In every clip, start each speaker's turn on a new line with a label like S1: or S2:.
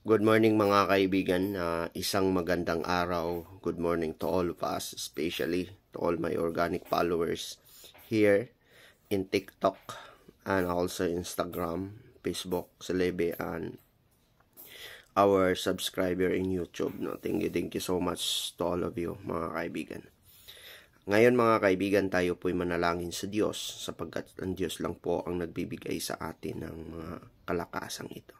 S1: Good morning mga kaibigan. Isang magandang araw. Good morning to all of us, especially to all my organic followers here in TikTok and also Instagram, Facebook, Celebi, and our subscriber in YouTube. No? Thank you so much to all of you mga kaibigan. Ngayon mga kaibigan, tayo po'y manalangin sa Diyos sapagkat ang Diyos lang po ang nagbibigay sa atin ng mga kalakasang ito.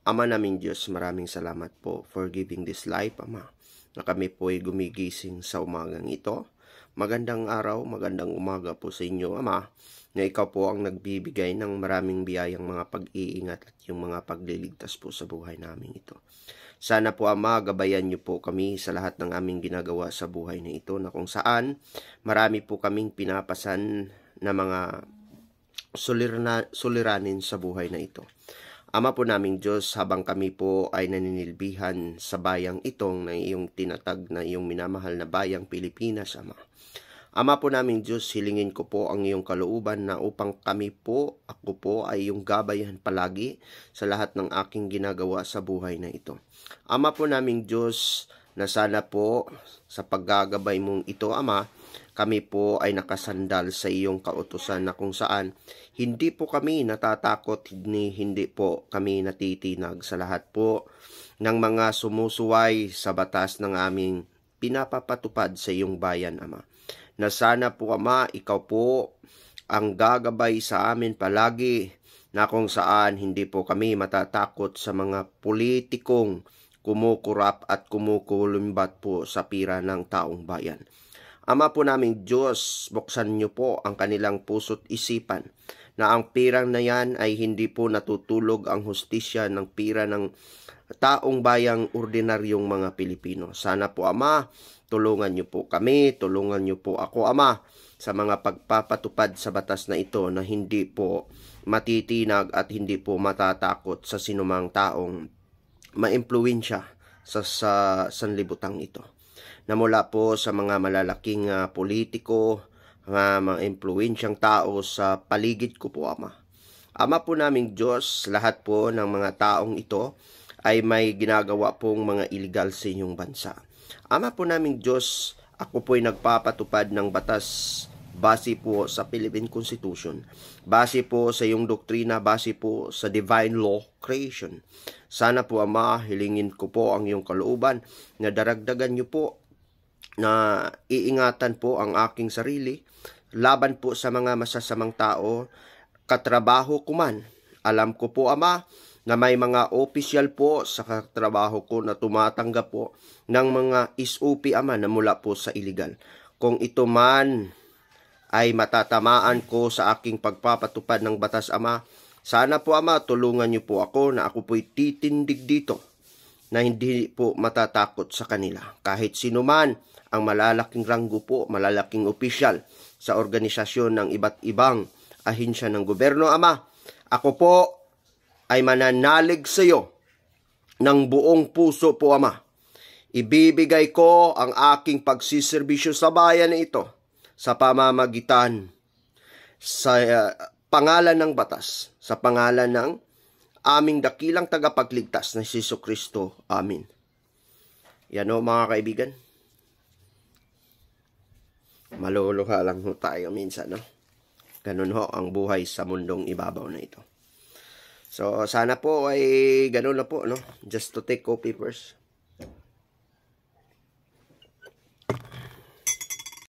S1: Ama naming Diyos, maraming salamat po for giving this life, Ama, na kami po ay gumigising sa umagang ito. Magandang araw, magandang umaga po sa inyo, Ama, na ikaw po ang nagbibigay ng maraming biyayang mga pag-iingat at yung mga pagliligtas po sa buhay namin ito. Sana po, Ama, gabayan niyo po kami sa lahat ng aming ginagawa sa buhay na ito, na kung saan marami po kaming pinapasan na mga suliranin sa buhay na ito. Ama po naming Diyos, habang kami po ay naninilbihan sa bayang itong na iyong tinatag na iyong minamahal na bayang Pilipinas, Ama. Ama po naming Diyos, hilingin ko po ang iyong kalooban na upang ako po ay iyong gabayan palagi sa lahat ng aking ginagawa sa buhay na ito. Ama po naming Diyos, na sana po sa paggagabay mong ito, Ama, kami po ay nakasandal sa iyong kautusan na kung saan hindi po kami natatakot, hindi po kami natitinag sa lahat po ng mga sumusuway sa batas ng aming pinapapatupad sa iyong bayan, Ama. Na sana po, Ama, ikaw po ang gagabay sa amin palagi, na kung saan hindi po kami matatakot sa mga politikong kumukurap at kumukulumbat po sa pira ng taong bayan. Ama po naming Diyos, buksan niyo po ang kanilang puso't isipan na ang pirang na yan ay hindi po natutulog ang hustisya ng pira ng taong bayang ordinaryong mga Pilipino. Sana po, Ama, tulungan niyo po kami, tulungan niyo po ako, Ama, sa mga pagpapatupad sa batas na ito na hindi po matitinag at hindi po matatakot sa sinumang taong maimpluwensya sa sanlibutan ito. Na mula po sa mga malalaking politiko, mga impluwensyang tao sa paligid ko po, Ama. Ama po naming Diyos, lahat po ng mga taong ito ay may ginagawa pong mga illegal sa inyong bansa. Ama po naming Diyos, ako po'y nagpapatupad ng batas base po sa Philippine Constitution, base po sa iyong doktrina, base po sa divine law creation. Sana po, Ama, hilingin ko po ang iyong kalooban na daragdagan niyo po na iingatan po ang aking sarili laban po sa mga masasamang tao, katrabaho ko man. Alam ko po, Ama, na may mga opisyal po sa katrabaho ko na tumatanggap po ng mga SOP, Ama, na mula po sa illegal. Kung ito man ay matatamaan ko sa aking pagpapatupad ng batas, Ama, sana po, Ama, tulungan niyo po ako na ako po'y titindig dito, na hindi po matatakot sa kanila. Kahit sino man ang malalaking ranggo po, malalaking opisyal sa organisasyon ng iba't ibang ahensya ng gobyerno, Ama, ako po ay mananalig sa iyo ng buong puso po, Ama. Ibibigay ko ang aking pagsiservisyo sa bayan na ito sa pamamagitan sa pangalan ng batas, sa pangalan ng aming dakilang tagapagligtas na si Jesucristo. Amen. Yan o mga kaibigan. Maluluha lang ho tayo minsan, no? Ganun ho ang buhay sa mundong ibabaw na ito. So, sana po ay ganun na po, no? Just to take copy first.